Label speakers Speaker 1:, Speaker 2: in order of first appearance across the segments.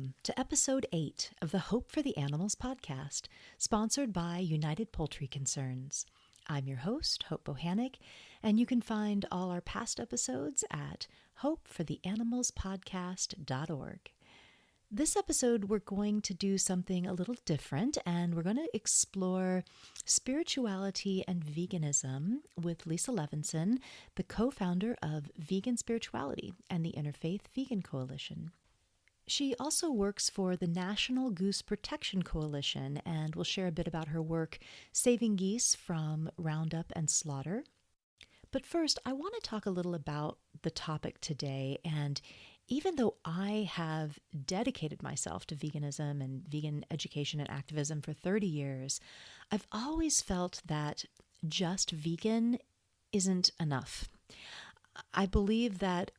Speaker 1: Welcome to episode 8 of the Hope for the Animals podcast, sponsored by United Poultry Concerns. I'm your host, Hope Bohannic, and you can find all our past episodes at hopefortheanimalspodcast.org. This episode, we're going to do something a little different, and we're going to explore spirituality and veganism with Lisa Levinson, the co-founder of Vegan Spirituality and the Interfaith Vegan Coalition. She also works for the National Goose Protection Coalition and will share a bit about her work saving geese from roundup and slaughter. But first, I want to talk a little about the topic today. And even though I have dedicated myself to veganism and vegan education and activism for 30 years, I've always felt that just vegan isn't enough. I believe that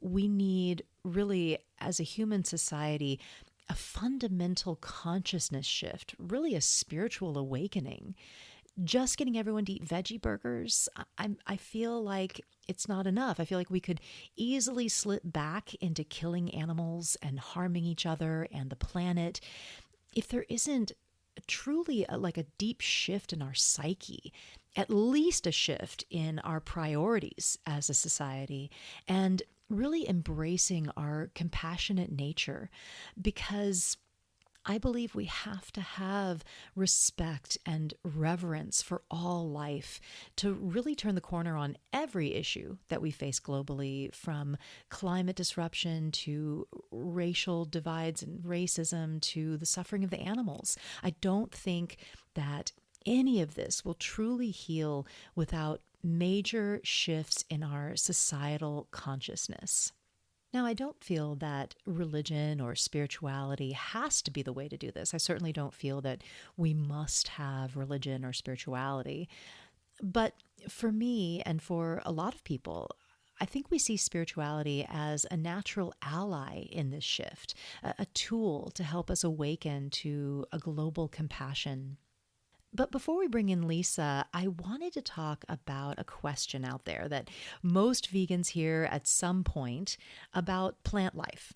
Speaker 1: we need really, as a human society, a fundamental consciousness shift, really a spiritual awakening. Just getting everyone to eat veggie burgers, I feel like it's not enough. I feel like we could easily slip back into killing animals and harming each other and the planet if there isn't truly a deep shift in our psyche, at least a shift in our priorities as a society, and really embracing our compassionate nature, because I believe we have to have respect and reverence for all life to really turn the corner on every issue that we face globally, from climate disruption to racial divides and racism to the suffering of the animals. I don't think that any of this will truly heal without major shifts in our societal consciousness. Now, I don't feel that religion or spirituality has to be the way to do this. I certainly don't feel that we must have religion or spirituality. But for me and for a lot of people, I think we see spirituality as a natural ally in this shift, a tool to help us awaken to a global compassion. But before we bring in Lisa, I wanted to talk about a question out there that most vegans hear at some point about plant life.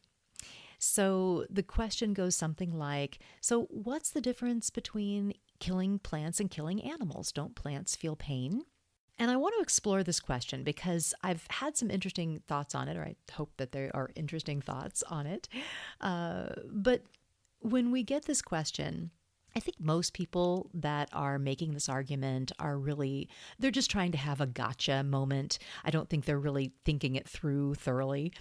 Speaker 1: So the question goes something like, so what's the difference between killing plants and killing animals? Don't plants feel pain? And I want to explore this question because I've had some interesting thoughts on it, or I hope that there are interesting thoughts on it. But when we get this question, I think most people that are making this argument are they're just trying to have a gotcha moment. I don't think they're really thinking it through thoroughly.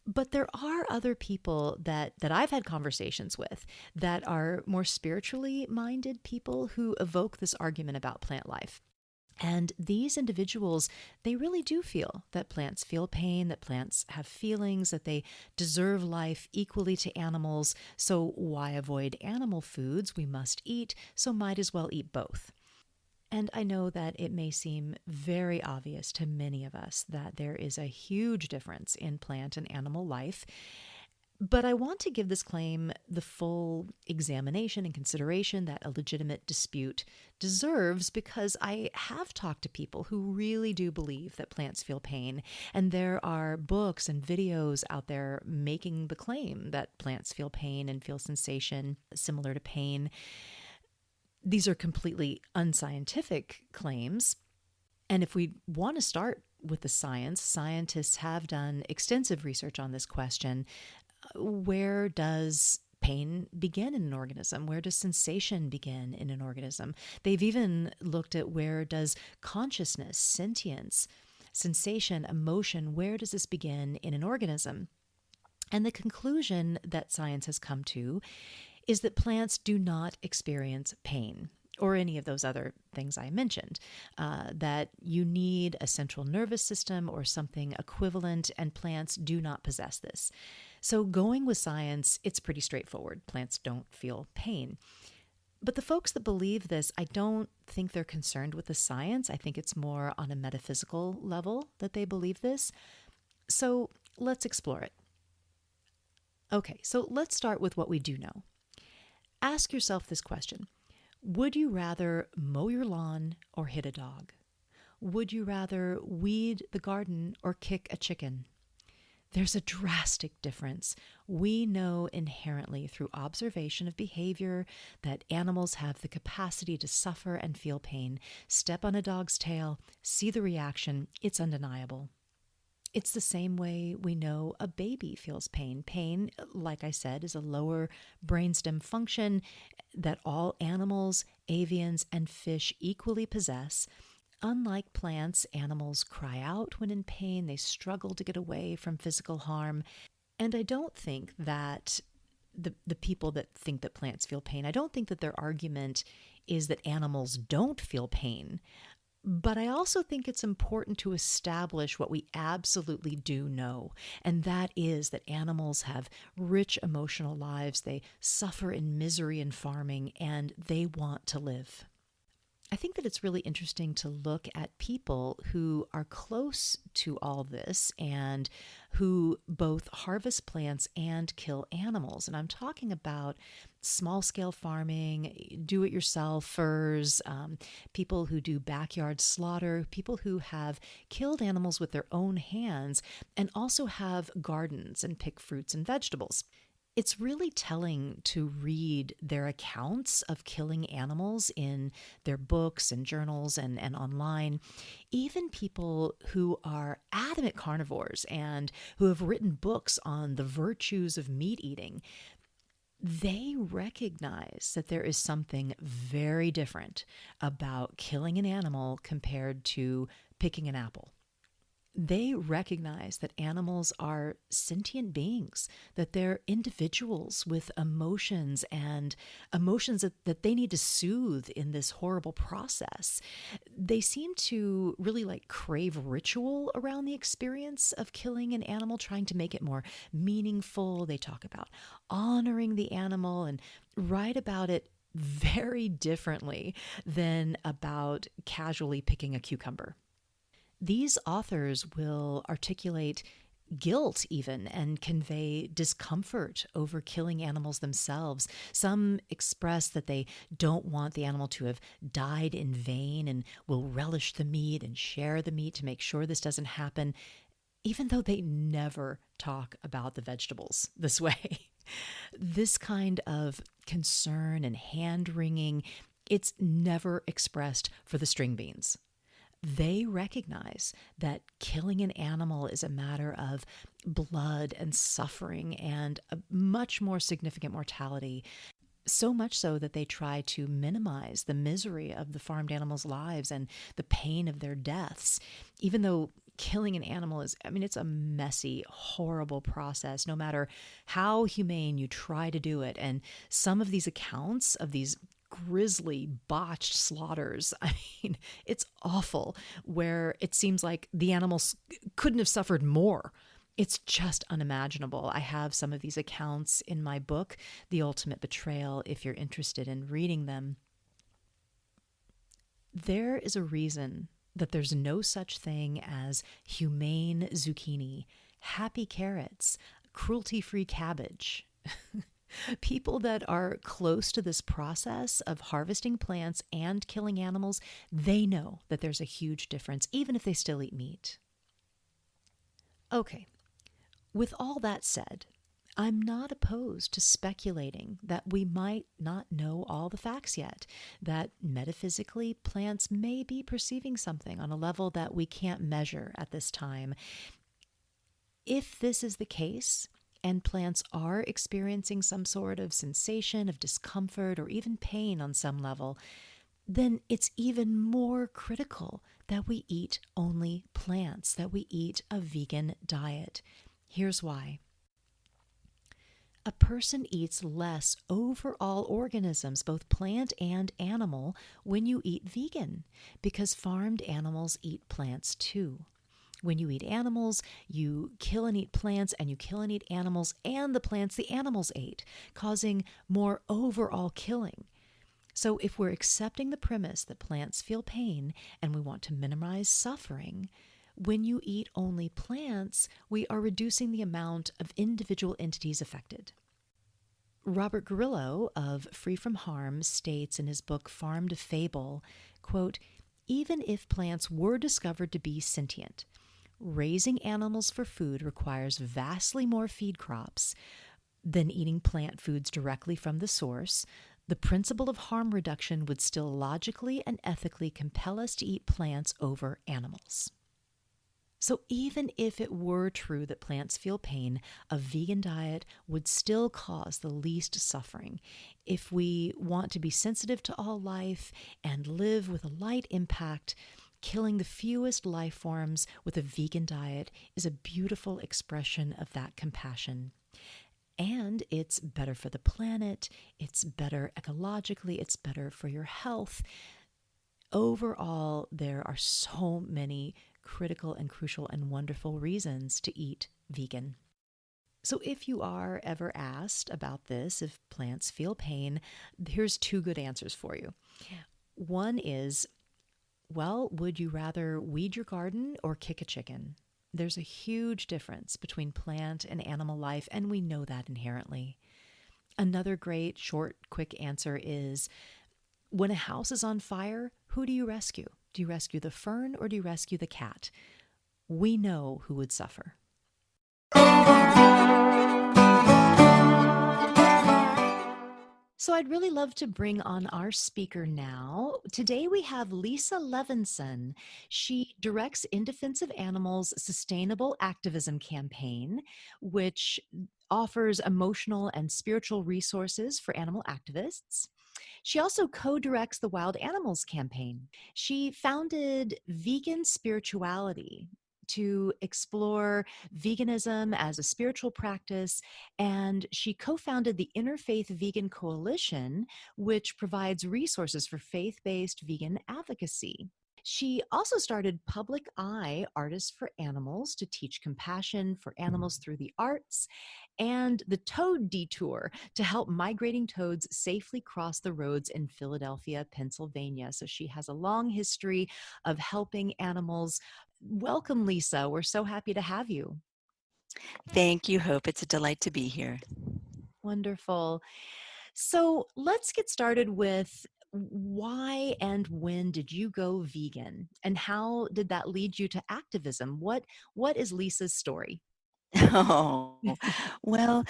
Speaker 1: But there are other people that I've had conversations with that are more spiritually minded people who evoke this argument about plant life. And these individuals, they really do feel that plants feel pain, that plants have feelings, that they deserve life equally to animals. So why avoid animal foods we must eat, so might as well eat both. And I know that it may seem very obvious to many of us that there is a huge difference in plant and animal life. But I want to give this claim the full examination and consideration that a legitimate dispute deserves, because I have talked to people who really do believe that plants feel pain. And there are books and videos out there making the claim that plants feel pain and feel sensation similar to pain. These are completely unscientific claims. And if we want to start with the science, scientists have done extensive research on this question. Where does pain begin in an organism? Where does sensation begin in an organism? They've even looked at where does consciousness, sentience, sensation, emotion, where does this begin in an organism? And the conclusion that science has come to is that plants do not experience pain, or any of those other things I mentioned, that you need a central nervous system or something equivalent, and plants do not possess this. So going with science, it's pretty straightforward. Plants don't feel pain. But the folks that believe this, I don't think they're concerned with the science. I think it's more on a metaphysical level that they believe this. So let's explore it. Okay, so let's start with what we do know. Ask yourself this question. Would you rather mow your lawn or hit a dog? Would you rather weed the garden or kick a chicken? There's a drastic difference. We know inherently through observation of behavior that animals have the capacity to suffer and feel pain. Step on a dog's tail, see the reaction, it's undeniable. It's the same way we know a baby feels pain. Pain, like I said, is a lower brainstem function that all animals, avians, and fish equally possess. Unlike plants, animals cry out when in pain. They struggle to get away from physical harm. And I don't think that the people that think that plants feel pain, I don't think that their argument is that animals don't feel pain. But I also think it's important to establish what we absolutely do know, and that is that animals have rich emotional lives. They suffer in misery in farming, and they want to live. I think that it's really interesting to look at people who are close to all this and who both harvest plants and kill animals. And I'm talking about small-scale farming, do-it-yourselfers, people who do backyard slaughter, people who have killed animals with their own hands and also have gardens and pick fruits and vegetables. It's really telling to read their accounts of killing animals in their books and journals and online. Even people who are adamant carnivores and who have written books on the virtues of meat eating, they recognize that there is something very different about killing an animal compared to picking an apple. They recognize that animals are sentient beings, that they're individuals with emotions and emotions that they need to soothe in this horrible process. They seem to really crave ritual around the experience of killing an animal, trying to make it more meaningful. They talk about honoring the animal and write about it very differently than about casually picking a cucumber. These authors will articulate guilt even and convey discomfort over killing animals themselves. Some express that they don't want the animal to have died in vain and will relish the meat and share the meat to make sure this doesn't happen, even though they never talk about the vegetables this way. This kind of concern and hand-wringing, it's never expressed for the string beans. They recognize that killing an animal is a matter of blood and suffering and a much more significant mortality, so much so that they try to minimize the misery of the farmed animals' lives and the pain of their deaths, even though killing an animal it's a messy, horrible process, no matter how humane you try to do it. And some of these accounts of these grisly, botched slaughters, it's awful, where it seems like the animals couldn't have suffered more. It's just unimaginable. I have some of these accounts in my book, The Ultimate Betrayal, if you're interested in reading them. There is a reason that there's no such thing as humane zucchini, happy carrots, cruelty-free cabbage. People that are close to this process of harvesting plants and killing animals, they know that there's a huge difference, even if they still eat meat. Okay, with all that said, I'm not opposed to speculating that we might not know all the facts yet, that metaphysically plants may be perceiving something on a level that we can't measure at this time. If this is the case, and plants are experiencing some sort of sensation of discomfort or even pain on some level, then it's even more critical that we eat only plants, that we eat a vegan diet. Here's why. A person eats less overall organisms, both plant and animal, when you eat vegan, because farmed animals eat plants too. When you eat animals, you kill and eat plants, and you kill and eat animals and the plants the animals ate, causing more overall killing. So if we're accepting the premise that plants feel pain and we want to minimize suffering, when you eat only plants, we are reducing the amount of individual entities affected. Robert Grillo of Free From Harm states in his book Farm to Fable, quote, "Even if plants were discovered to be sentient, Raising animals for food requires vastly more feed crops than eating plant foods directly from the source. The principle of harm reduction would still logically and ethically compel us to eat plants over animals. So, even if it were true that plants feel pain, a vegan diet would still cause the least suffering. If we want to be sensitive to all life and live with a light impact, killing the fewest life forms with a vegan diet is a beautiful expression of that compassion. And it's better for the planet, it's better ecologically, it's better for your health. Overall, there are so many critical and crucial and wonderful reasons to eat vegan. So if you are ever asked about this, if plants feel pain, here's two good answers for you. One is, well, would you rather weed your garden or kick a chicken? There's a huge difference between plant and animal life, and we know that inherently. Another great, short, quick answer is, when a house is on fire, who do you rescue? Do you rescue the fern or do you rescue the cat? We know who would suffer. So I'd really love to bring on our speaker now. Today we have Lisa Levinson. She directs In Defense of Animals' Sustainable Activism campaign, which offers emotional and spiritual resources for animal activists. She also co-directs the Wild Animals campaign. She founded Vegan Spirituality to explore veganism as a spiritual practice, and she co-founded the Interfaith Vegan Coalition, which provides resources for faith-based vegan advocacy. She also started Public Eye Artists for Animals to teach compassion for animals through the arts, and the Toad Detour to help migrating toads safely cross the roads in Philadelphia, Pennsylvania. So she has a long history of helping animals. Welcome, Lisa. We're so happy to have you.
Speaker 2: Thank you, Hope. It's a delight to be here.
Speaker 1: Wonderful. So let's get started with why and when did you go vegan, and how did that lead you to activism? What is Lisa's story?
Speaker 2: Oh, well,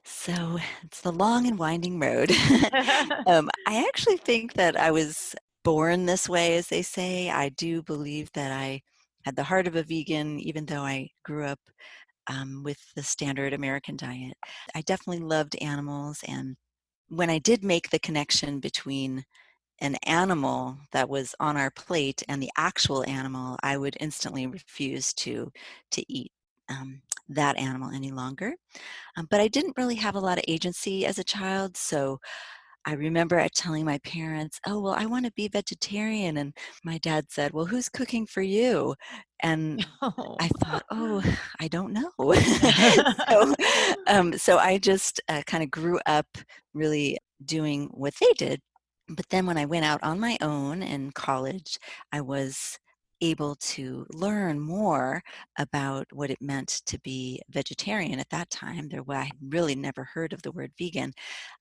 Speaker 2: so it's the long and winding road. I actually think that I was born this way, as they say. I do believe that I had the heart of a vegan, even though I grew up with the standard American diet. I definitely loved animals, and when I did make the connection between an animal that was on our plate and the actual animal, I would instantly refuse to eat that animal any longer. But I didn't really have a lot of agency as a child, so I remember telling my parents, "Oh, well, I want to be vegetarian," and my dad said, "Well, who's cooking for you?" And
Speaker 1: Oh.
Speaker 2: I thought, "Oh, I don't know." so, so I just kind of grew up really doing what they did. But then when I went out on my own in college, I was able to learn more about what it meant to be vegetarian at that time. I had really never heard of the word vegan.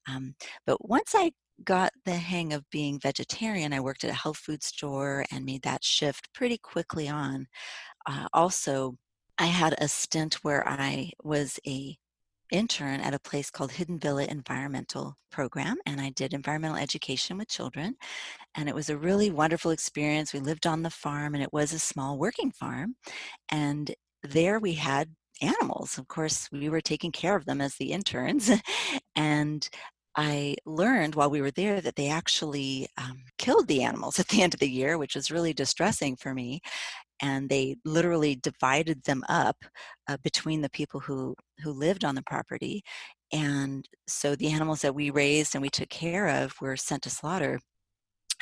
Speaker 2: Um, but once I got the hang of being vegetarian, I worked at a health food store and made that shift pretty quickly on. Also, I had a stint where I was a intern at a place called Hidden Villa Environmental Program, and I did environmental education with children, and it was a really wonderful experience. We lived on the farm, and it was a small working farm, and there we had animals. Of course, we were taking care of them as the interns, and I learned while we were there that they actually killed the animals at the end of the year, which was really distressing for me, and they literally divided them up between the people who lived on the property. And so the animals that we raised and we took care of were sent to slaughter.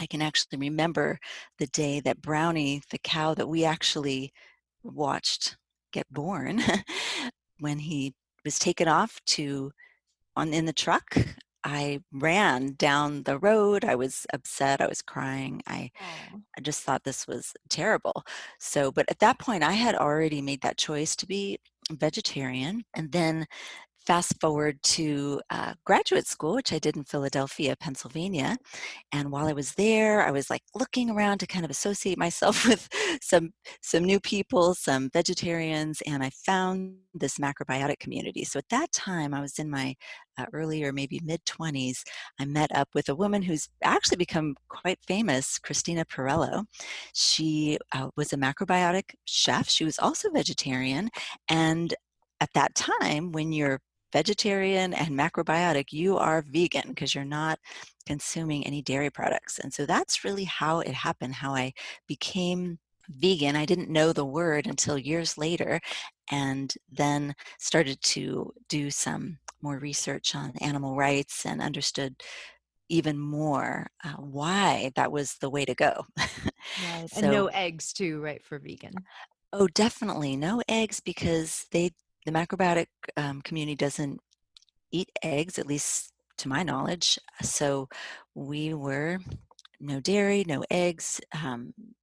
Speaker 2: I can actually remember the day that Brownie, the cow that we actually watched get born, when he was taken off in the truck. I ran down the road. I was upset. I was crying.
Speaker 1: Oh.
Speaker 2: I just thought this was terrible. So, but at that point, I had already made that choice to be vegetarian. And then fast forward to graduate school, which I did in Philadelphia, Pennsylvania. And while I was there, I was like looking around to kind of associate myself with some some new people, some vegetarians, and I found this macrobiotic community. So at that time, I was in my early or maybe mid 20s. I met up with a woman who's actually become quite famous, Christina Perello. She was a macrobiotic chef. She was also vegetarian, and at that time, when you're vegetarian and macrobiotic, you are vegan because you're not consuming any dairy products. And so that's really how it happened, how I became vegan. I didn't know the word until years later, and then started to do some more research on animal rights and understood even more why that was the way to go.
Speaker 1: Right. And
Speaker 2: So,
Speaker 1: no eggs too, right, for vegan.
Speaker 2: oh, definitely no eggs because the macrobiotic community doesn't eat eggs, at least to my knowledge. So we were no dairy, no eggs,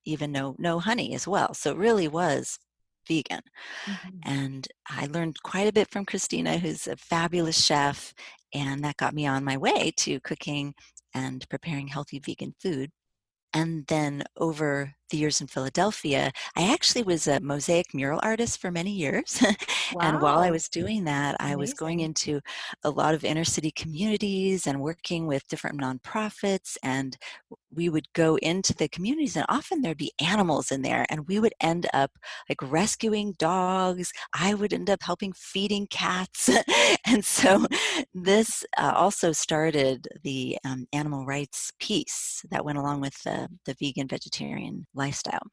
Speaker 2: even no honey as well. So it really was vegan.
Speaker 1: Mhm.
Speaker 2: And I learned quite a bit from Christina, who's a fabulous chef, and that got me on my way to cooking and preparing healthy vegan food. And then over the years in Philadelphia, I actually was a mosaic mural artist for many years. And while I
Speaker 1: Wow,
Speaker 2: was doing that, I was going
Speaker 1: amazing.
Speaker 2: into a lot of inner city communities and working with different nonprofits. And we would go into the communities, and often there'd be animals in there, and we would end up like rescuing dogs. I would end up helping feeding cats. And so this also started the animal rights piece that went along with the vegan vegetarian lifestyle.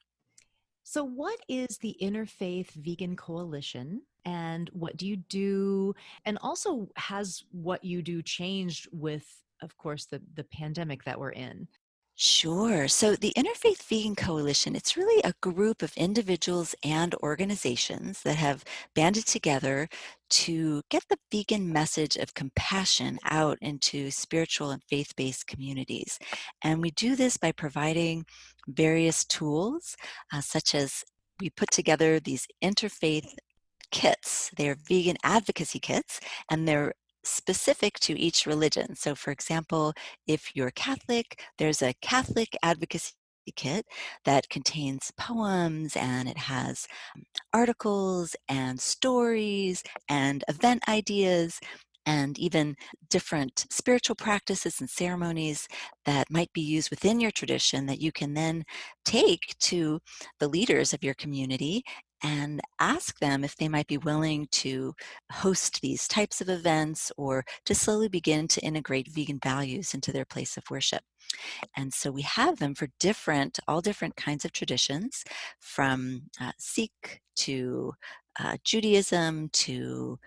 Speaker 1: So, what is the Interfaith Vegan Coalition and what do you do? And also, has what you do changed with, of course, the pandemic that we're in?
Speaker 2: Sure. So the Interfaith Vegan Coalition, it's really a group of individuals and organizations that have banded together to get the vegan message of compassion out into spiritual and faith-based communities. And we do this by providing various tools, such as we put together these interfaith kits. They're vegan advocacy kits, and they're specific to each religion. So, for example, if you're Catholic, there's a Catholic advocacy kit that contains poems and it has articles and stories and event ideas and even different spiritual practices and ceremonies that might be used within your tradition that you can then take to the leaders of your community and ask them if they might be willing to host these types of events or to slowly begin to integrate vegan values into their place of worship. And so we have them for all different kinds of traditions, from Sikh to Judaism to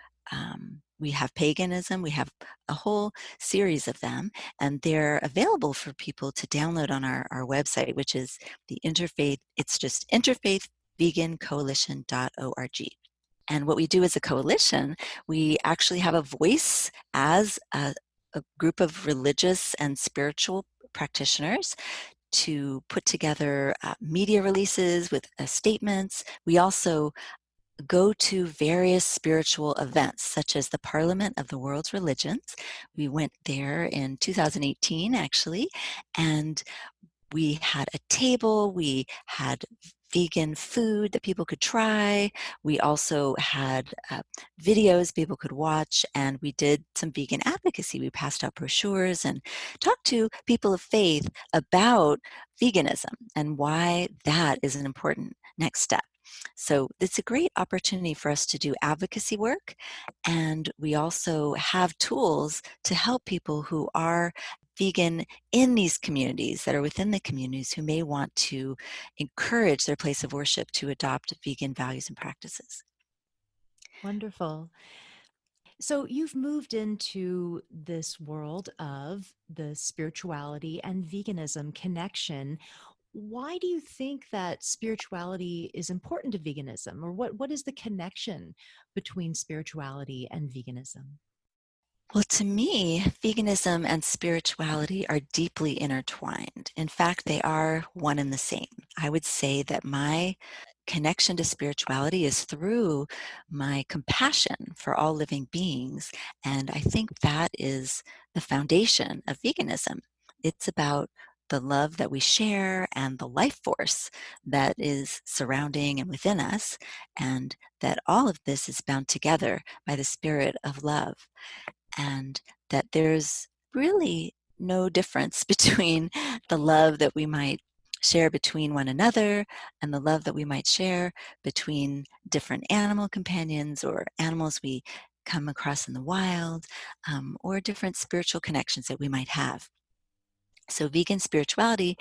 Speaker 2: we have paganism. We have a whole series of them, and they're available for people to download on our website, which is the Interfaith. It's just interfaithvegancoalition.org. And what we do as a coalition, we actually have a voice as a group of religious and spiritual practitioners to put together media releases with statements. We also go to various spiritual events, such as the Parliament of the World's Religions. We went there in 2018, actually, and we had a table, we had vegan food that people could try. We also had videos people could watch, and we did some vegan advocacy. We passed out brochures and talked to people of faith about veganism and why that is an important next step. So it's a great opportunity for us to do advocacy work, and we also have tools to help people who are vegan in these communities that are within the communities who may want to encourage their place of worship to adopt vegan values and practices.
Speaker 1: Wonderful. So you've moved into this world of the spirituality and veganism connection. Why do you think that spirituality is important to veganism? Or what is the connection between spirituality and veganism?
Speaker 2: Well, to me, veganism and spirituality are deeply intertwined. In fact, they are one and the same. I would say that my connection to spirituality is through my compassion for all living beings. And I think that is the foundation of veganism. It's about the love that we share and the life force that is surrounding and within us, and that all of this is bound together by the spirit of love, and that there's really no difference between the love that we might share between one another and the love that we might share between different animal companions or animals we come across in the wild, or different spiritual connections that we might have. So vegan spirituality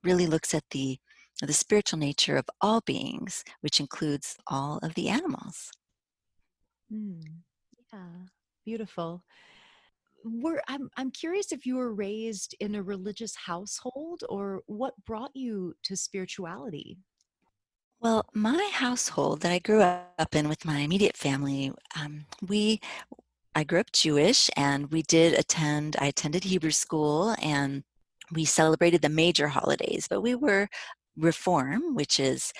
Speaker 2: really looks at the spiritual nature of all beings, which includes all of the animals.
Speaker 1: Yeah, beautiful. I'm curious if you were raised in a religious household or what brought you to spirituality.
Speaker 2: Well, my household that I grew up in with my immediate family, I grew up Jewish, and I attended Hebrew school, and we celebrated the major holidays, but we were Reform, which is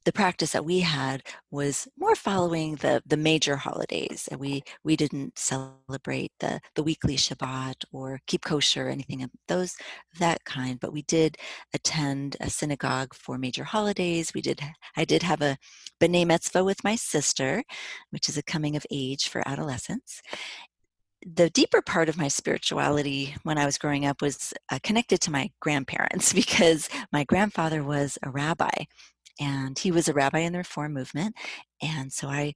Speaker 2: the practice that we had was more following the major holidays. And we didn't celebrate the weekly Shabbat or keep kosher or anything of that kind, but we did attend a synagogue for major holidays. I did have a B'nai Mitzvah with my sister, which is a coming of age for adolescents. The deeper part of my spirituality when I was growing up was connected to my grandparents, because my grandfather was a rabbi, and he was a rabbi in the Reform movement. And so I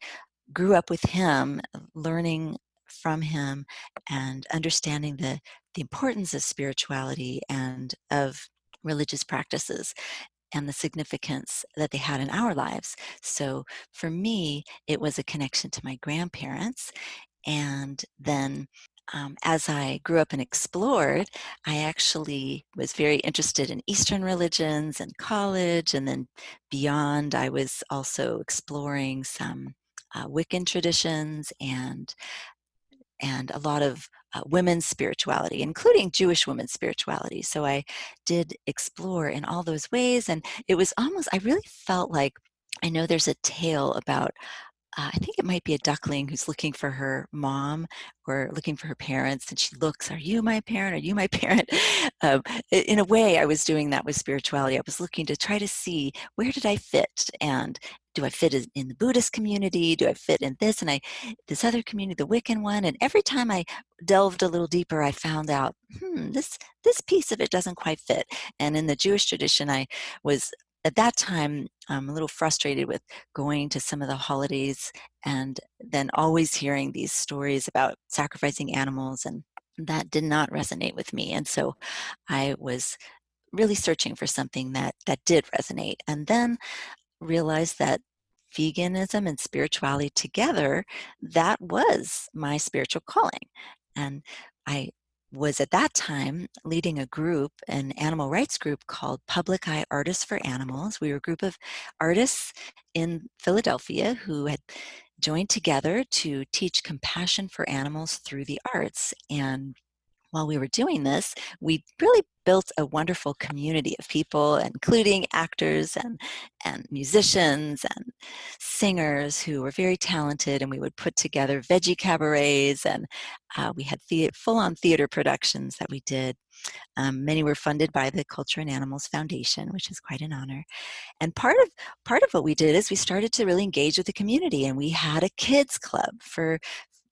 Speaker 2: grew up with him, learning from him and understanding the importance of spirituality and of religious practices and the significance that they had in our lives. So for me, it was a connection to my grandparents. And then as I grew up and explored, I actually was very interested in Eastern religions in college. And then beyond, I was also exploring some Wiccan traditions and a lot of women's spirituality, including Jewish women's spirituality. So I did explore in all those ways. And it was almost, I really felt like, I know there's a tale about I think it might be a duckling who's looking for her mom or looking for her parents, and she looks, "Are you my parent? Are you my parent?" Um, in a way, I was doing that with spirituality. I was looking to try to see, where did I fit, and do I fit in the Buddhist community? Do I fit in this other community, the Wiccan one? And every time I delved a little deeper, I found out, this piece of it doesn't quite fit. And in the Jewish tradition, I was at that time a little frustrated with going to some of the holidays and then always hearing these stories about sacrificing animals, and that did not resonate with me. And so I was really searching for something that did resonate, and then realized that veganism and spirituality together, that was my spiritual calling. And I was at that time leading a group, an animal rights group called Public Eye Artists for Animals. We were a group of artists in Philadelphia who had joined together to teach compassion for animals through the arts. And while we were doing this, we really built a wonderful community of people, including actors and musicians and singers who were very talented. And we would put together veggie cabarets, and we had full-on theater productions that we did. Many were funded by the Culture and Animals Foundation, which is quite an honor. And part of what we did is we started to really engage with the community, and we had a kids club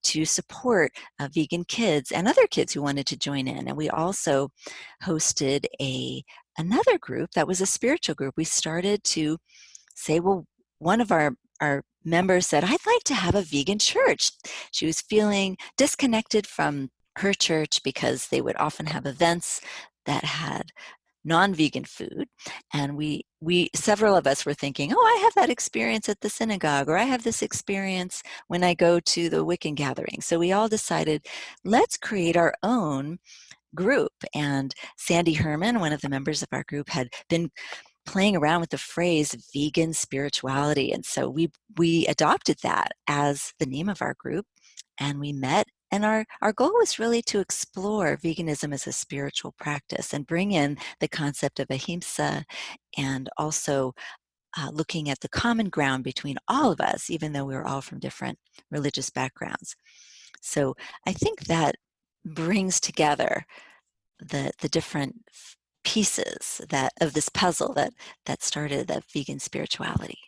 Speaker 2: to support vegan kids and other kids who wanted to join in. And we also hosted another group that was a spiritual group. We started to say, well, one of our members said, "I'd like to have a vegan church." She was feeling disconnected from her church because they would often have events that had non-vegan food. And we several of us were thinking, "Oh, I have that experience at the synagogue," or "I have this experience when I go to the Wiccan gathering." So we all decided, let's create our own group. And Sandy Herman, one of the members of our group, had been playing around with the phrase vegan spirituality. And so we adopted that as the name of our group, and we met. And our goal was really to explore veganism as a spiritual practice and bring in the concept of ahimsa, and also looking at the common ground between all of us, even though we were all from different religious backgrounds. So I think that brings together the different pieces that of this puzzle that started the vegan spirituality.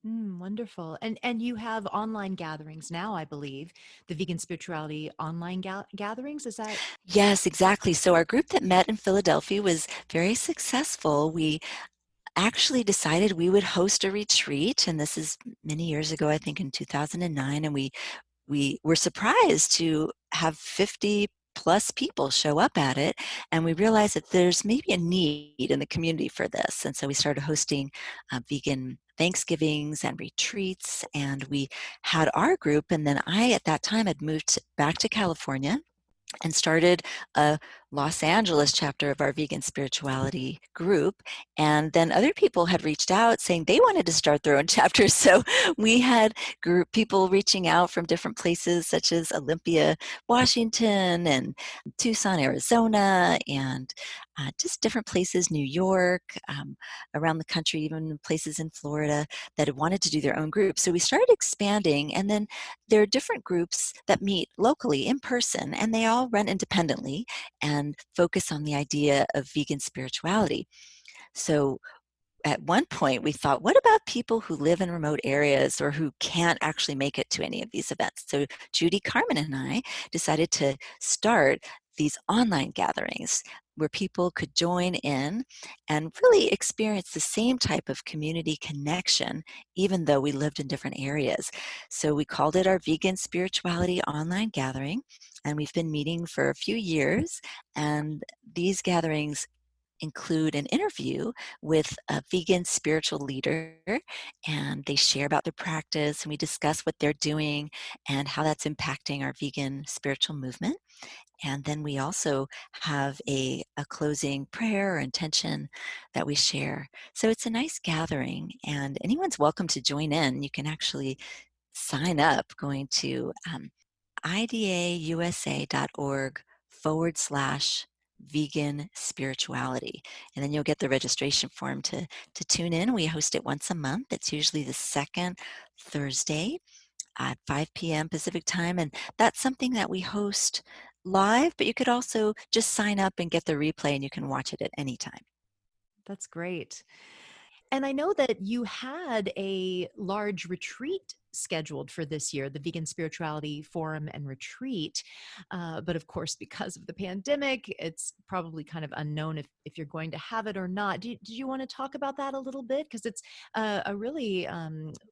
Speaker 1: Wonderful. And you have online gatherings now, I believe, the vegan spirituality online gatherings. Is that?
Speaker 2: Yes, exactly. So our group that met in Philadelphia was very successful. We actually decided we would host a retreat, and this is many years ago, I think in 2009, and we were surprised to have 50 plus people show up at it, and we realized that there's maybe a need in the community for this. And so we started hosting vegan Thanksgivings and retreats, and we had our group. And then I, at that time, had moved back to California and started a Los Angeles chapter of our vegan spirituality group. And then other people had reached out saying they wanted to start their own chapters. So we had people reaching out from different places, such as Olympia, Washington, and Tucson, Arizona, and just different places, New York, around the country, even places in Florida that had wanted to do their own group. So we started expanding, and then there are different groups that meet locally in person, and they all run independently and focus on the idea of vegan spirituality. So at one point we thought, what about people who live in remote areas or who can't actually make it to any of these events? So Judy Carmen and I decided to start these online gatherings where people could join in and really experience the same type of community connection, even though we lived in different areas. So we called it our Vegan Spirituality Online Gathering, and we've been meeting for a few years, and these gatherings include an interview with a vegan spiritual leader, and they share about their practice, and we discuss what they're doing and how that's impacting our vegan spiritual movement. And then we also have a closing prayer or intention that we share. So it's a nice gathering, and anyone's welcome to join in. You can actually sign up going to idausa.org/vegan spirituality. And then you'll get the registration form to tune in. We host it once a month. It's usually the second Thursday at 5 p.m. Pacific time. And that's something that we host live, but you could also just sign up and get the replay, and you can watch it at any time.
Speaker 1: That's great. And I know that you had a large retreat scheduled for this year, the Vegan Spirituality Forum and Retreat. But of course, because of the pandemic, it's probably kind of unknown if you're going to have it or not. Do you want to talk about that a little bit? Because it's a really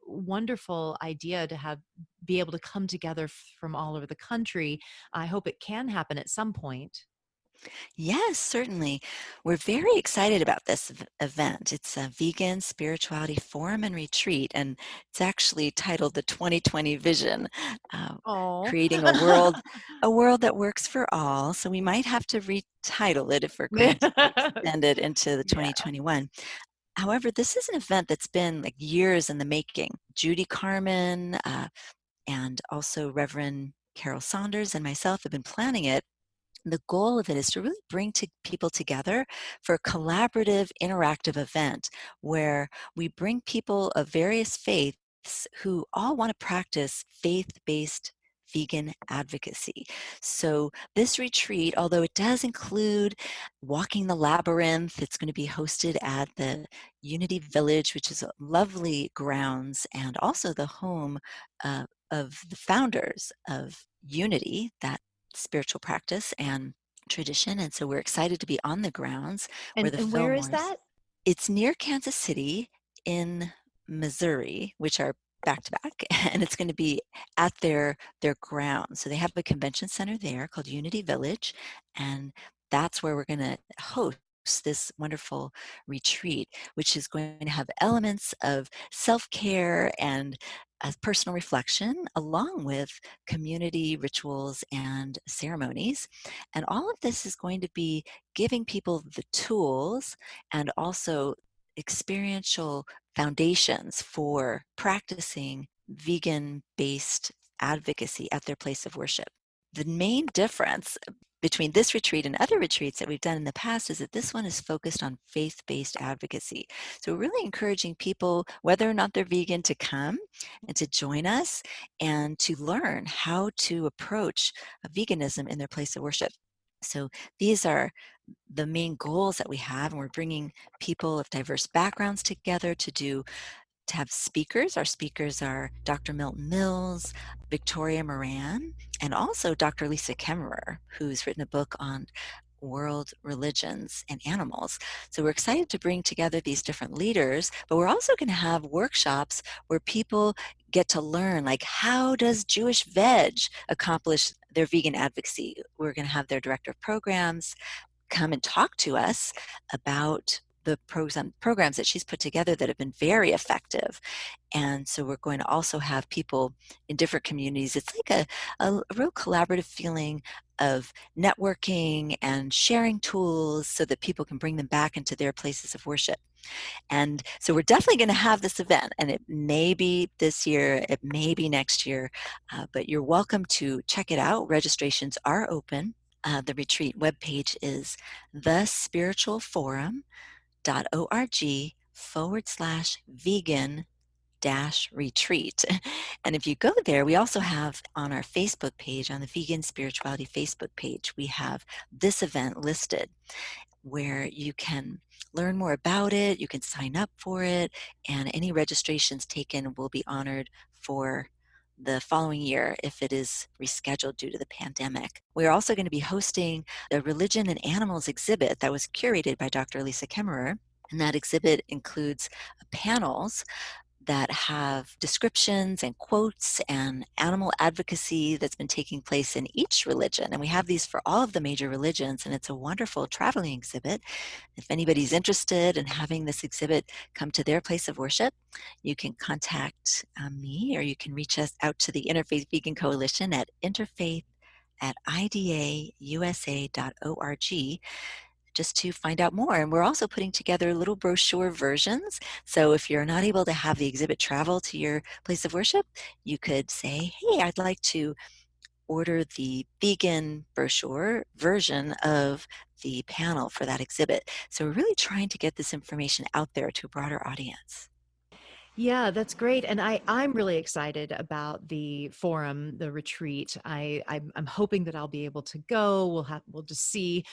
Speaker 1: wonderful idea to be able to come together from all over the country. I hope it can happen at some point.
Speaker 2: Yes, certainly. We're very excited about this event. It's a Vegan Spirituality Forum and Retreat, and it's actually titled the 2020 Vision, uh,
Speaker 1: Oh.
Speaker 2: creating a world that works for all. So we might have to retitle it if we're going to extend it into the
Speaker 1: Yeah.
Speaker 2: 2021. However, this is an event that's been like years in the making. Judy Carmen and also Reverend Carol Saunders and myself have been planning it. The goal of it is to really bring people together for a collaborative, interactive event where we bring people of various faiths who all want to practice faith-based vegan advocacy. So this retreat, although it does include walking the labyrinth, it's going to be hosted at the Unity Village, which is lovely grounds and also the home of the founders of Unity, that spiritual practice and tradition. And so we're excited to be on the grounds where the
Speaker 1: And where is
Speaker 2: Fillmores.
Speaker 1: that?
Speaker 2: It's near Kansas City in Missouri, which are back to back, and it's going to be at their grounds. So they have a convention center there called Unity Village, and that's where we're going to host this wonderful retreat, which is going to have elements of self-care and personal reflection, along with community rituals and ceremonies. And all of this is going to be giving people the tools and also experiential foundations for practicing vegan based advocacy at their place of worship. The main difference between this retreat and other retreats that we've done in the past is that this one is focused on faith-based advocacy. So we're really encouraging people, whether or not they're vegan, to come and to join us and to learn how to approach veganism in their place of worship. So these are the main goals that we have, and we're bringing people of diverse backgrounds together to have speakers. Our speakers are Dr. Milton Mills, Victoria Moran, and also Dr. Lisa Kemmerer, who's written a book on world religions and animals. So we're excited to bring together these different leaders, but we're also going to have workshops where people get to learn, like, how does Jewish Veg accomplish their vegan advocacy? We're going to have their director of programs come and talk to us about the programs that she's put together that have been very effective. And so we're going to also have people in different communities. It's like a real collaborative feeling of networking and sharing tools so that people can bring them back into their places of worship. And so we're definitely going to have this event, and it may be this year, it may be next year, but you're welcome to check it out. Registrations are open. The retreat webpage is thespiritualforum.org/vegan-retreat. And if you go there, we also have on our Facebook page, on the Vegan Spirituality Facebook page, we have this event listed where you can learn more about it, you can sign up for it, and any registrations taken will be honored for the following year if it is rescheduled due to the pandemic. We're also going to be hosting the Religion and Animals exhibit that was curated by Dr. Lisa Kemmerer, and that exhibit includes panels that have descriptions and quotes and animal advocacy that's been taking place in each religion. And we have these for all of the major religions, and it's a wonderful traveling exhibit. If anybody's interested in having this exhibit come to their place of worship, you can contact me, or you can reach us out to the Interfaith Vegan Coalition at interfaith@idausa.org just to find out more. And we're also putting together little brochure versions. So if you're not able to have the exhibit travel to your place of worship, you could say, hey, I'd like to order the vegan brochure version of the panel for that exhibit. So we're really trying to get this information out there to a broader audience.
Speaker 1: Yeah, that's great. And I'm really excited about the forum, the retreat. I'm hoping that I'll be able to go. We'll just see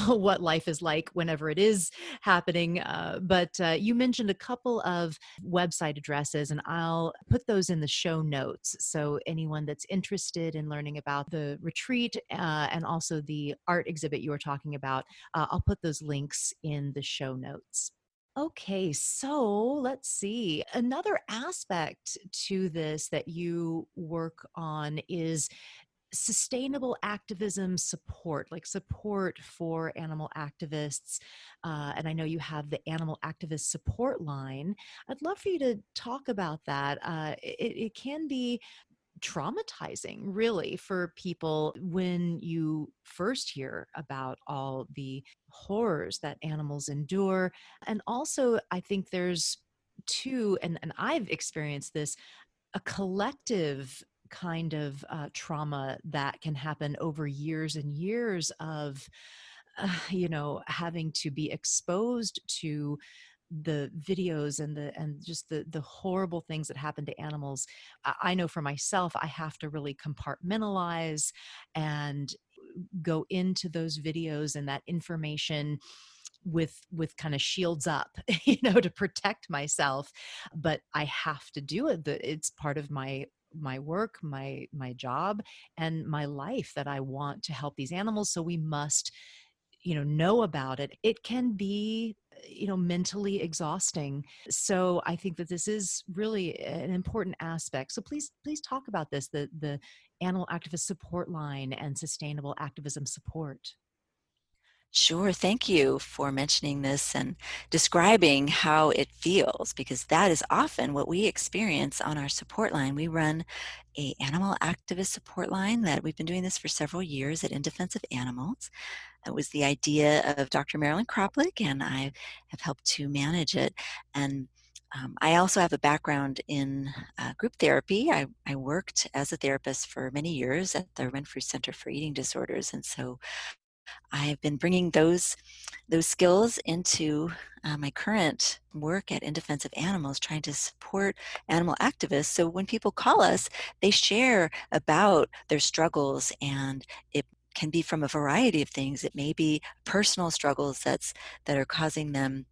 Speaker 1: what life is like whenever it is happening. But you mentioned a couple of website addresses, and I'll put those in the show notes. So anyone that's interested in learning about the retreat and also the art exhibit you were talking about, I'll put those links in the show notes. Okay, so let's see. Another aspect to this that you work on is sustainable activism support, like support for animal activists. And I know you have the Animal Activist Support Line. I'd love for you to talk about that. It can be traumatizing, really, for people when you first hear about all the horrors that animals endure. And also, I think there's too, and I've experienced this, a collective kind of trauma that can happen over years and years of having to be exposed to the videos and just the horrible things that happen to animals. I know for myself, I have to really compartmentalize and go into those videos and that information with kind of shields up, to protect myself. But I have to do it. It's part of my work, my job, and my life, that I want to help these animals. So we must know about it. It can be mentally exhausting. So I think that this is really an important aspect. So please talk about this, the Animal Activist Support Line and sustainable activism support.
Speaker 2: Sure. Thank you for mentioning this and describing how it feels, because that is often what we experience on our support line. We run a animal activist support line that we've been doing this for several years at In Defense of Animals. It was the idea of Dr. Marilyn Kroplik, and I have helped to manage it. And I also have a background in group therapy. I worked as a therapist for many years at the Renfrew Center for Eating Disorders, and so I've been bringing those skills into my current work at In Defense of Animals, trying to support animal activists. So when people call us, they share about their struggles, and it can be from a variety of things. It may be personal struggles that are causing them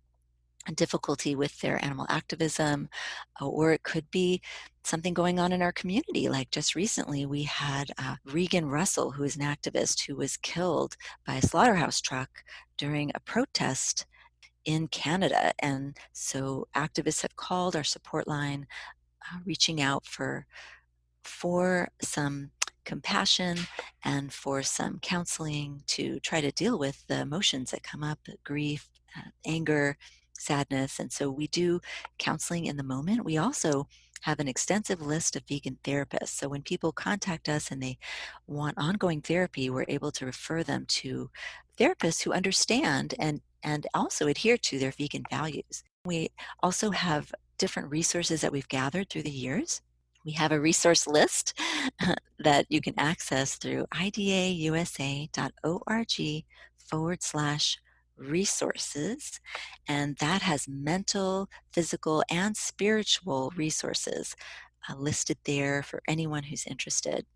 Speaker 2: difficulty with their animal activism, or it could be something going on in our community. Like just recently, we had Regan Russell, who is an activist, who was killed by a slaughterhouse truck during a protest in Canada. And so activists have called our support line, reaching out for some compassion and for some counseling to try to deal with the emotions that come up, grief, anger, sadness. And so we do counseling in the moment. We also have an extensive list of vegan therapists. So when people contact us and they want ongoing therapy, we're able to refer them to therapists who understand and also adhere to their vegan values. We also have different resources that we've gathered through the years. We have a resource list that you can access through idausa.org/resources. And that has mental, physical, and spiritual resources listed there for anyone who's interested.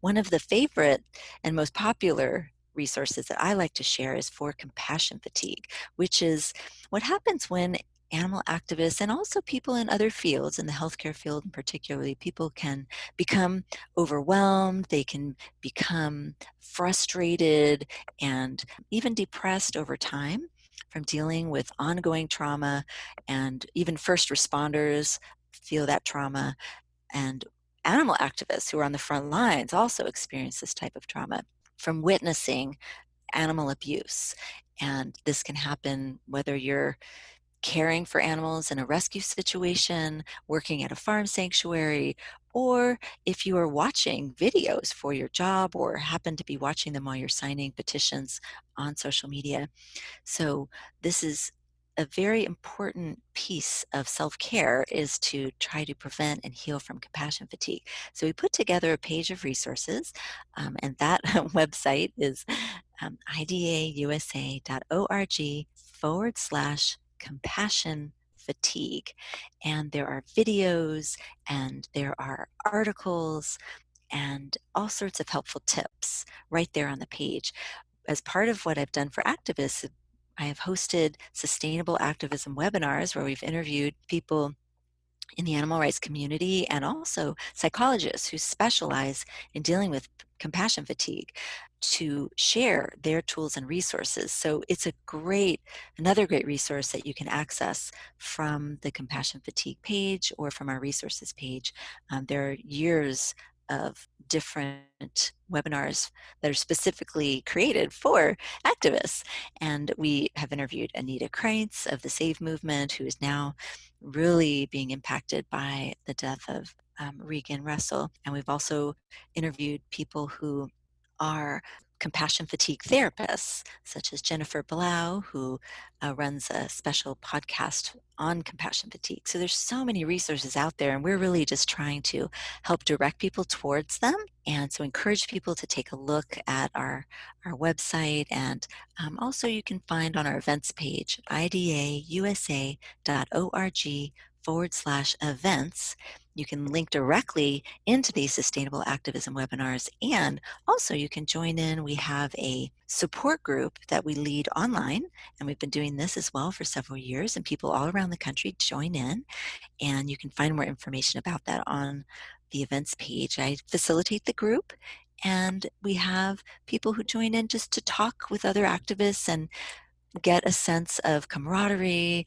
Speaker 2: One of the favorite and most popular resources that I like to share is for compassion fatigue, which is what happens when animal activists and also people in other fields, in the healthcare field in particularly, people can become overwhelmed, they can become frustrated and even depressed over time from dealing with ongoing trauma, and even first responders feel that trauma, and animal activists who are on the front lines also experience this type of trauma from witnessing animal abuse. And this can happen whether you're caring for animals in a rescue situation, working at a farm sanctuary, or if you are watching videos for your job or happen to be watching them while you're signing petitions on social media. So this is a very important piece of self-care, is to try to prevent and heal from compassion fatigue. So we put together a page of resources, and that website is idausa.org/compassion fatigue. And there are videos and there are articles and all sorts of helpful tips right there on the page. As part of what I've done for activists, I have hosted sustainable activism webinars where we've interviewed people in the animal rights community and also psychologists who specialize in dealing with compassion fatigue to share their tools and resources. So it's another great resource that you can access from the compassion fatigue page or from our resources page. There are years of different webinars that are specifically created for activists. And we have interviewed Anita Kreitz of the Save Movement, who is now really being impacted by the death of Regan Russell. And we've also interviewed people who are compassion fatigue therapists, such as Jennifer Blau, who runs a special podcast on compassion fatigue. So there's so many resources out there, and we're really just trying to help direct people towards them. And so encourage people to take a look at our website. And also you can find on our events page, idausa.org/events. You can link directly into these sustainable activism webinars, and also you can join in. We have a support group that we lead online, and we've been doing this as well for several years, and people all around the country join in, and you can find more information about that on the events page. I facilitate the group, and we have people who join in just to talk with other activists and get a sense of camaraderie,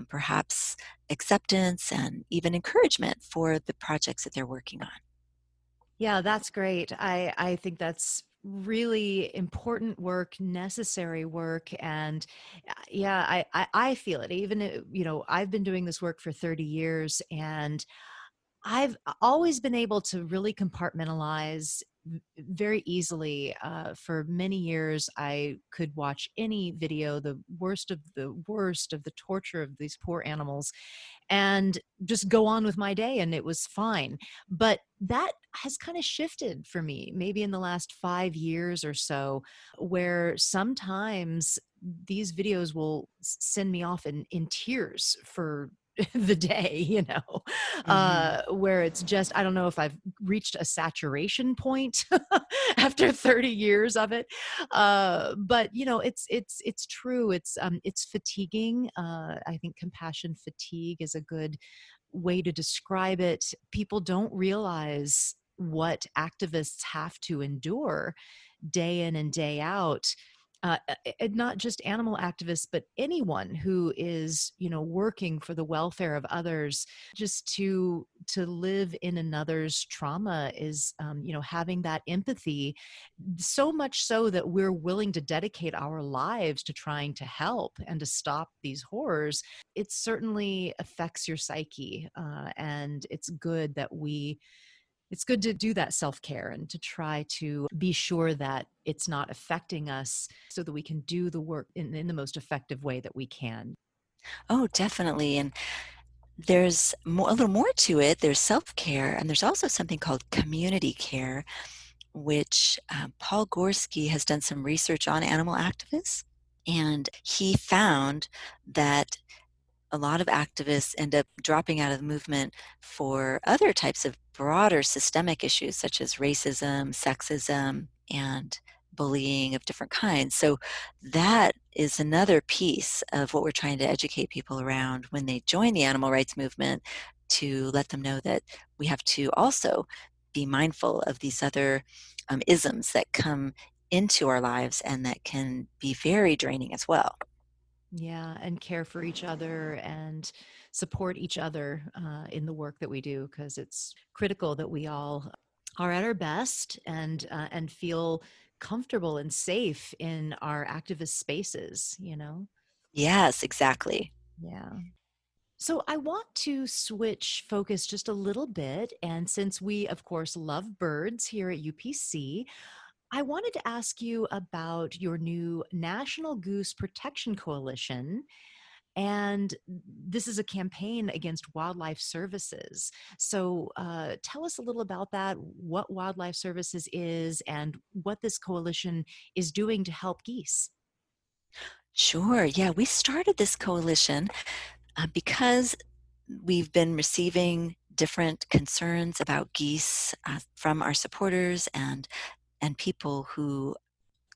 Speaker 2: perhaps acceptance, and even encouragement for the projects that they're working on.
Speaker 1: Yeah, that's great. I think that's really important work, necessary work. And yeah, I feel it. Even, I've been doing this work for 30 years, and I've always been able to really compartmentalize very easily. For many years, I could watch any video, the worst of the torture of these poor animals, and just go on with my day, and it was fine. But that has kind of shifted for me, maybe in the last 5 years or so, where sometimes these videos will send me off in tears for the day,
Speaker 2: Hmm.
Speaker 1: where it's just, I don't know if I've reached a saturation point after 30 years of it. But it's true. It's fatiguing. I think compassion fatigue is a good way to describe it. People don't realize what activists have to endure day in and day out. Not just animal activists, but anyone who is, working for the welfare of others. Just to live in another's trauma is, having that empathy, so much so that we're willing to dedicate our lives to trying to help and to stop these horrors. It certainly affects your psyche, and it's good to do that self-care and to try to be sure that it's not affecting us so that we can do the work in the most effective way that we can.
Speaker 2: Oh, definitely. And there's a little more to it. There's self-care, and there's also something called community care, which Paul Gorski has done some research on animal activists, and he found that a lot of activists end up dropping out of the movement for other types of broader systemic issues such as racism, sexism, and bullying of different kinds. So that is another piece of what we're trying to educate people around when they join the animal rights movement, to let them know that we have to also be mindful of these other isms that come into our lives and that can be very draining as well.
Speaker 1: Yeah, and care for each other and support each other in the work that we do, because it's critical that we all are at our best and feel comfortable and safe in our activist spaces.
Speaker 2: Yes, exactly.
Speaker 1: Yeah. So I want to switch focus just a little bit. And since we, of course, love birds here at UPC, I wanted to ask you about your new National Goose Protection Coalition. And this is a campaign against wildlife services. So tell us a little about that, what Wildlife Services is, and what this coalition is doing to help geese.
Speaker 2: Sure. Yeah, we started this coalition because we've been receiving different concerns about geese from our supporters and people who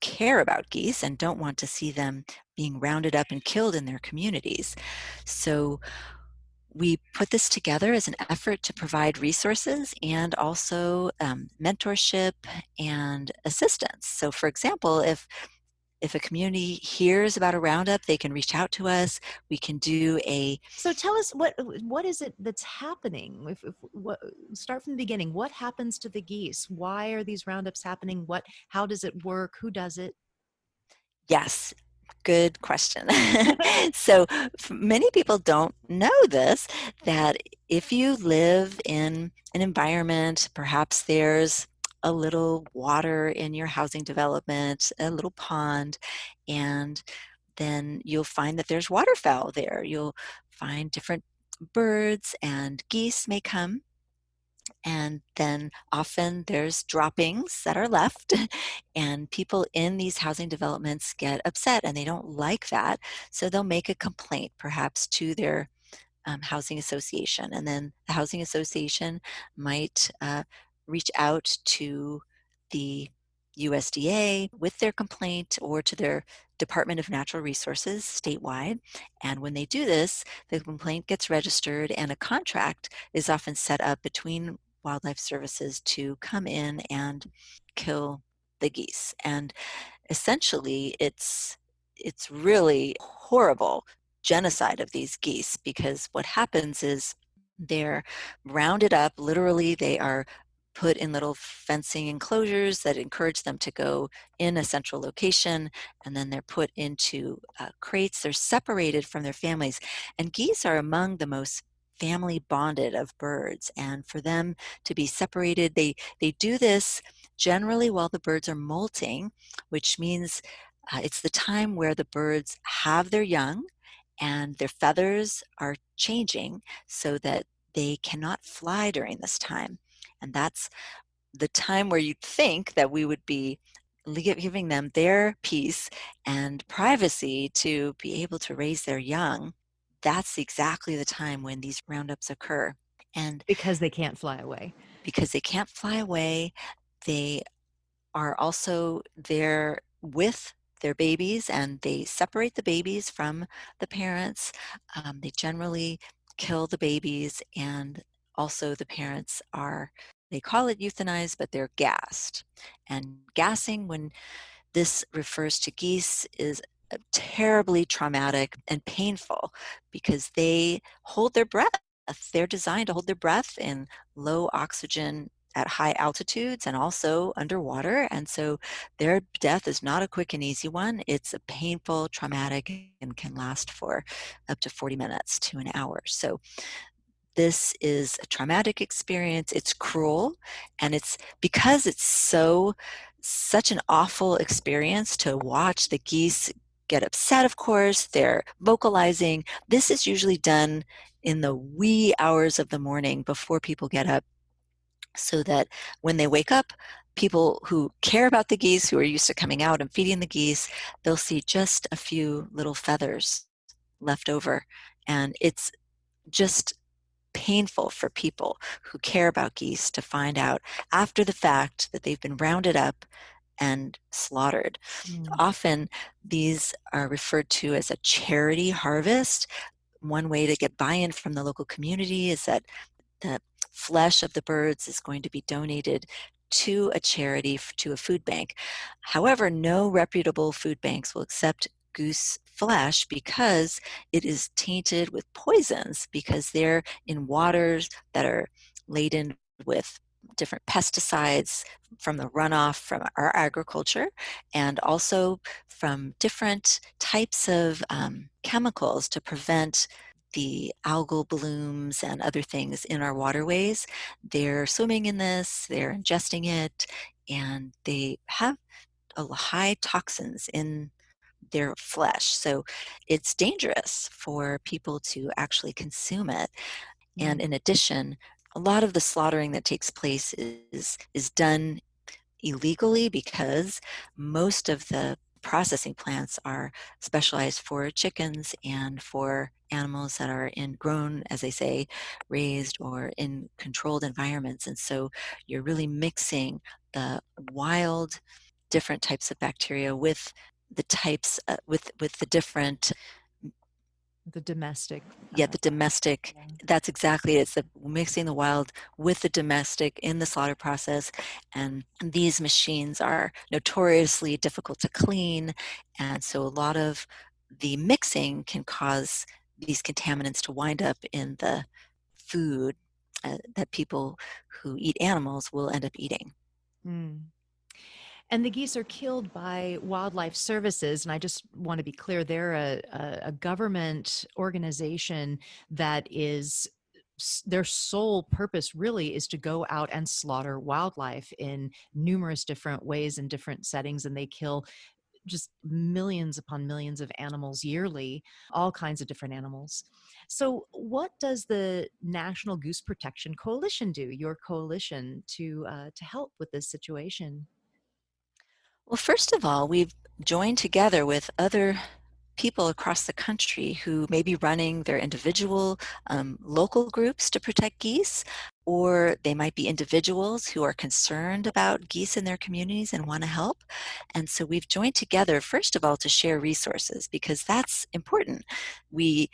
Speaker 2: care about geese and don't want to see them being rounded up and killed in their communities. So we put this together as an effort to provide resources and also mentorship and assistance. So, for example, if a community hears about a roundup, they can reach out to us. We can do a
Speaker 1: So tell us what is it that's happening? Start from the beginning. What happens to the geese? Why are these roundups happening? How does it work? Who does it?
Speaker 2: yes. Good question. So, many people don't know this, that if you live in an environment, perhaps there's a little water in your housing development, a little pond, and then you'll find that there's waterfowl there. You'll find different birds, and geese may come, and then often there's droppings that are left and people in these housing developments get upset and they don't like that, so they'll make a complaint perhaps to their housing association, and then the housing association might reach out to the USDA with their complaint or to their Department of Natural Resources statewide. And when they do this, the complaint gets registered and a contract is often set up between wildlife services to come in and kill the geese. And essentially it's really horrible genocide of these geese, because what happens is they're rounded up, literally they are put in little fencing enclosures that encourage them to go in a central location, and then they're put into crates. They're separated from their families, and geese are among the most family bonded of birds, and for them to be separated, they do this generally while the birds are molting, which means it's the time where the birds have their young and their feathers are changing so that they cannot fly during this time. And that's the time where you'd think that we would be giving them their peace and privacy to be able to raise their young. That's exactly the time when these roundups occur. And
Speaker 1: Because they can't fly away.
Speaker 2: because they can't fly away, they are also there with their babies, and they separate the babies from the parents. They generally kill the babies, and also the parents are, they call it euthanized, but they're gassed. And gassing, when this refers to geese, is terribly traumatic and painful because they hold their breath. They're designed to hold their breath in low oxygen at high altitudes and also underwater. And so their death is not a quick and easy one. It's a painful, traumatic, and can last for up to 40 minutes to an hour. So this is a traumatic experience. It's cruel, and it's because it's such an awful experience to watch the geese get upset. Of course, they're vocalizing. This is usually done in the wee hours of the morning before people get up, so that when they wake up, people who care about the geese, who are used to coming out and feeding the geese, they'll see just a few little feathers left over. And it's just painful for people who care about geese to find out after the fact that they've been rounded up and slaughtered.
Speaker 1: Mm.
Speaker 2: Often these are referred to as a charity harvest. One way to get buy-in from the local community is that the flesh of the birds is going to be donated to a charity, to a food bank. However, no reputable food banks will accept goose flesh because it is tainted with poisons, because they're in waters that are laden with different pesticides from the runoff from our agriculture, and also from different types of chemicals to prevent the algal blooms and other things in our waterways. They're swimming in this, they're ingesting it, and they have high toxins in their flesh. So it's dangerous for people to actually consume it. And
Speaker 1: Mm.
Speaker 2: in addition, a lot of the slaughtering that takes place is done illegally because most of the processing plants are specialized for chickens and for animals that are grown, as they say, raised or in controlled environments. And so you're really mixing the wild different types of bacteria with the types with the different,
Speaker 1: The domestic.
Speaker 2: yeah, the domestic.
Speaker 1: Yeah.
Speaker 2: That's exactly it. It's the mixing the wild with the domestic in the slaughter process. And these machines are notoriously difficult to clean. And so a lot of the mixing can cause these contaminants to wind up in the food that people who eat animals will end up eating.
Speaker 1: Mm. And the geese are killed by wildlife services. And I just want to be clear, they're a government organization that is their sole purpose really is to go out and slaughter wildlife in numerous different ways in different settings. And they kill just millions upon millions of animals yearly, all kinds of different animals. So, what does the National Goose Protection Coalition do? Your coalition to help with this situation?
Speaker 2: Well, first of all, we've joined together with other people across the country who may be running their individual local groups to protect geese, or they might be individuals who are concerned about geese in their communities and want to help. And so we've joined together, first of all, to share resources, because that's important. We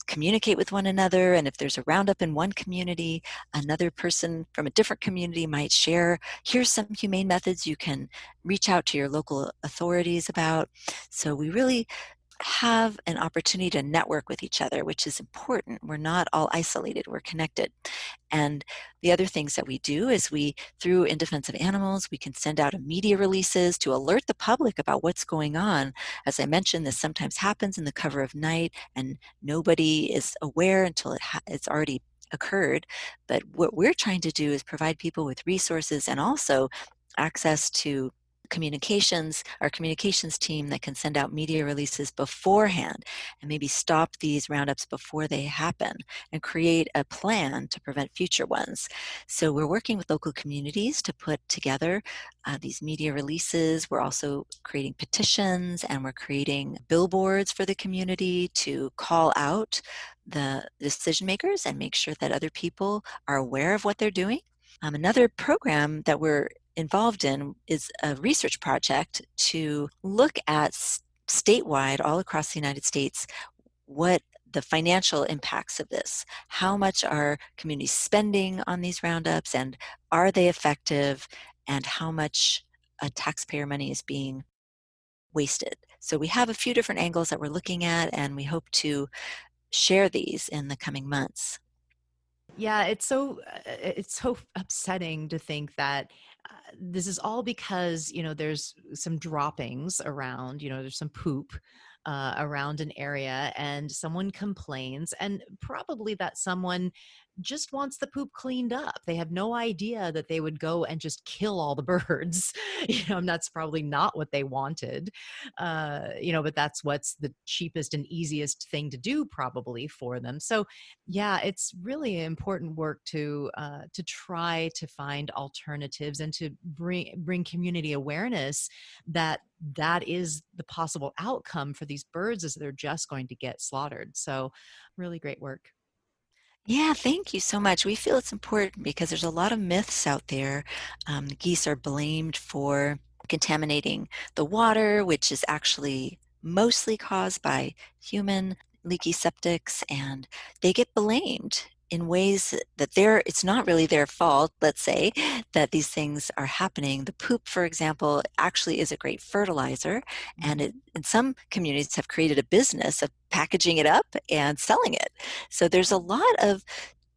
Speaker 2: communicate with one another, and if there's a roundup in one community, another person from a different community might share, here's some humane methods you can reach out to your local authorities about. So we really have an opportunity to network with each other, which is important. We're not all isolated, we're connected. And the other things that we do is through In Defense of Animals, we can send out media releases to alert the public about what's going on. As I mentioned, this sometimes happens in the cover of night and nobody is aware until it's already occurred. But what we're trying to do is provide people with resources and also access to our communications team that can send out media releases beforehand and maybe stop these roundups before they happen and create a plan to prevent future ones. So we're working with local communities to put together these media releases. We're also creating petitions, and we're creating billboards for the community to call out the decision makers and make sure that other people are aware of what they're doing. Another program that we're involved in is a research project to look at statewide, all across the United States, what the financial impacts of this. How much are communities spending on these roundups, and are they effective, and how much taxpayer money is being wasted. So we have a few different angles that we're looking at, and we hope to share these in the coming months.
Speaker 1: Yeah, it's so upsetting to think that this is all because, there's some droppings around, there's some poop around an area, and someone complains, and probably that someone just wants the poop cleaned up. They have no idea that they would go and just kill all the birds. And that's probably not what they wanted. But that's what's the cheapest and easiest thing to do probably for them. So yeah, it's really important work to try to find alternatives and to bring community awareness that that is the possible outcome for these birds, is they're just going to get slaughtered. So really great work.
Speaker 2: Yeah, thank you so much. We feel it's important because there's a lot of myths out there. The geese are blamed for contaminating the water, which is actually mostly caused by human leaky septics, and they get blamed in ways that it's not really their fault, let's say, that these things are happening. The poop, for example, actually is a great fertilizer, and in some communities have created a business of packaging it up and selling it. So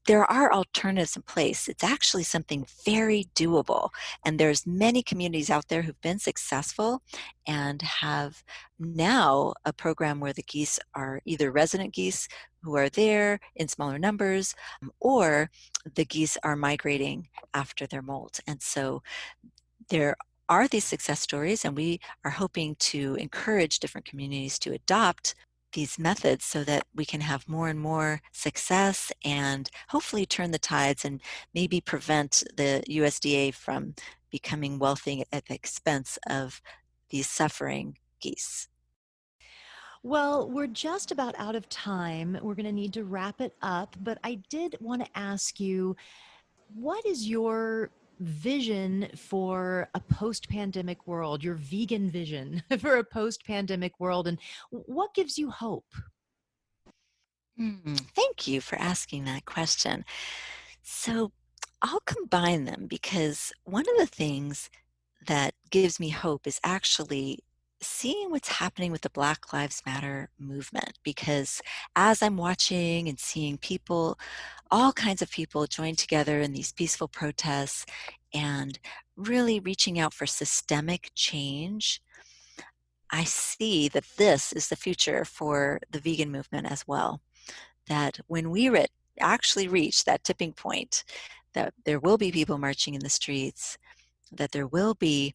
Speaker 2: there are alternatives in place. It's actually something very doable. And there's many communities out there who've been successful and have now a program where the geese are either resident geese who are there in smaller numbers, or the geese are migrating after their molt. And so there are these success stories, and we are hoping to encourage different communities to adopt these methods so that we can have more and more success and hopefully turn the tides and maybe prevent the USDA from becoming wealthy at the expense of these suffering geese.
Speaker 1: Well, we're just about out of time. We're going to need to wrap it up, but I did want to ask you, what is your vision for a post-pandemic world, your vegan vision for a post-pandemic world, and what gives you hope?
Speaker 2: Thank you for asking that question. So I'll combine them because one of the things that gives me hope is actually seeing what's happening with the Black Lives Matter movement. Because as I'm watching and seeing people, all kinds of people join together in these peaceful protests and really reaching out for systemic change, I see that this is the future for the vegan movement as well. That when we actually reach that tipping point, that there will be people marching in the streets, that there will be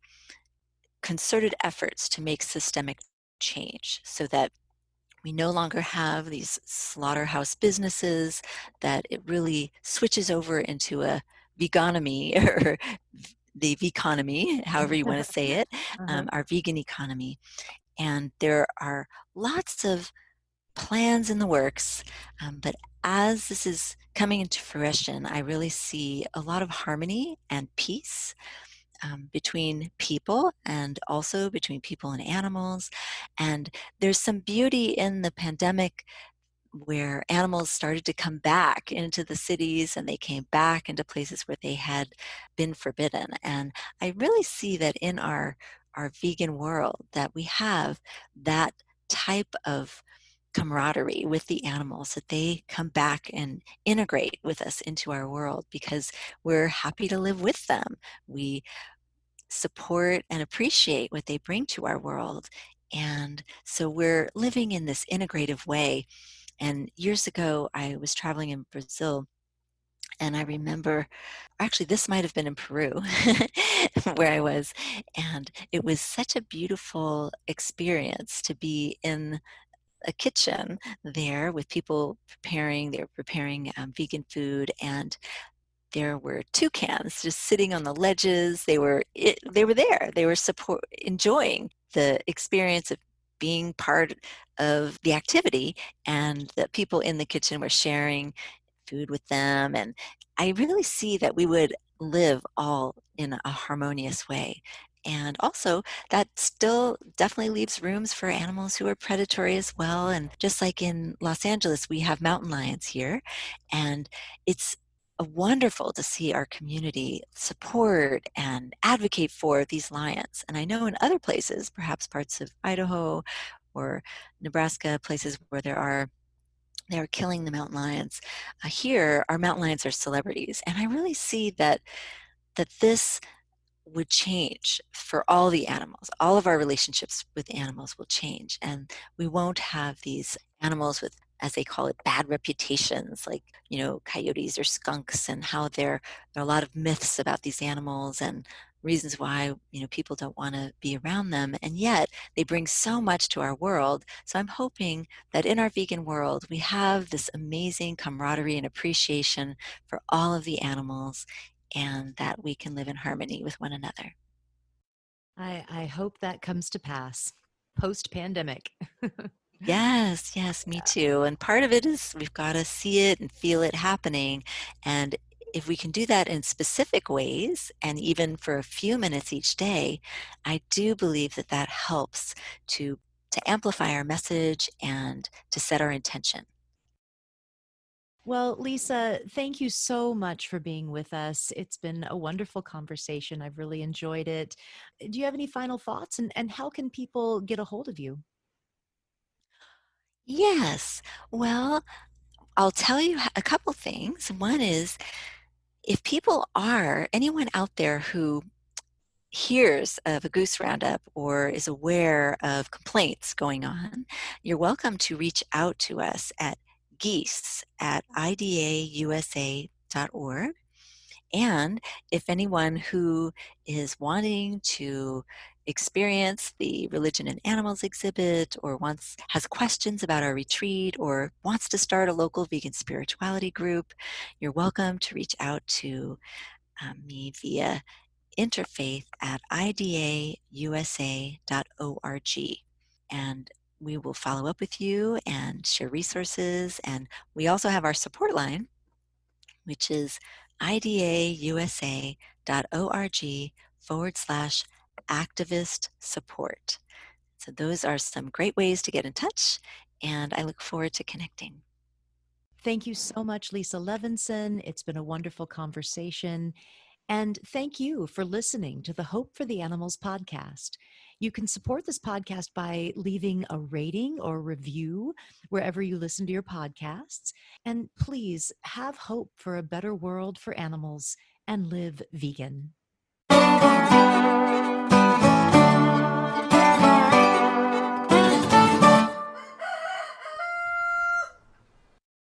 Speaker 2: concerted efforts to make systemic change so that we no longer have these slaughterhouse businesses, that it really switches over into a vegonomy or the veconomy, however you want to say it,
Speaker 1: Uh-huh.
Speaker 2: our vegan economy. And there are lots of plans in the works, but as this is coming into fruition, I really see a lot of harmony and peace between people and also between people and animals. And there's some beauty in the pandemic where animals started to come back into the cities, and they came back into places where they had been forbidden. And I really see that in our vegan world that we have that type of camaraderie with the animals, that they come back and integrate with us into our world because we're happy to live with them. We support and appreciate what they bring to our world. And so we're living in this integrative way. And years ago, I was traveling in Brazil, And I remember, actually, this might have been in Peru where I was. And it was such a beautiful experience to be in a kitchen there with people preparing, they were preparing vegan food, and there were toucans just sitting on the ledges. They were there. They were enjoying the experience of being part of the activity, and the people in the kitchen were sharing food with them. And I really see that we would live all in a harmonious way. And also, that still definitely leaves rooms for animals who are predatory as well. And just like in Los Angeles, we have mountain lions here, and it's wonderful to see our community support and advocate for these lions. And I know in other places, perhaps parts of Idaho or Nebraska, places where they're killing the mountain lions. Here, our mountain lions are celebrities, and I really see that this would change for all the animals. All of our relationships with animals will change, and we won't have these animals with, as they call it, bad reputations, like, coyotes or skunks, and how there are a lot of myths about these animals and reasons why, people don't want to be around them. And yet they bring so much to our world. So I'm hoping that in our vegan world, we have this amazing camaraderie and appreciation for all of the animals, and that we can live in harmony with one another.
Speaker 1: I hope that comes to pass post-pandemic.
Speaker 2: Yes, yes, me
Speaker 1: Yeah.
Speaker 2: too. And part of it is we've got to see it and feel it happening. And if we can do that in specific ways, and even for a few minutes each day, I do believe that that helps to amplify our message and to set our intention.
Speaker 1: Well, Lisa, thank you so much for being with us. It's been a wonderful conversation. I've really enjoyed it. Do you have any final thoughts, and how can people get a hold of you?
Speaker 2: Yes. Well, I'll tell you a couple things. One is, if people are anyone out there who hears of a goose roundup or is aware of complaints going on, you're welcome to reach out to us at geese@idausa.org. And if anyone who is wanting to experience the Religion and Animals exhibit, or has questions about our retreat, or wants to start a local vegan spirituality group, you're welcome to reach out to me via interfaith@idausa.org. And we will follow up with you and share resources. And we also have our support line, which is idausa.org/activist support. So those are some great ways to get in touch, and I look forward to connecting.
Speaker 1: Thank you so much, Lisa Levinson. It's been a wonderful conversation. And thank you for listening to the Hope for the Animals podcast. You can support this podcast by leaving a rating or review wherever you listen to your podcasts. And please have hope for a better world for animals and live vegan.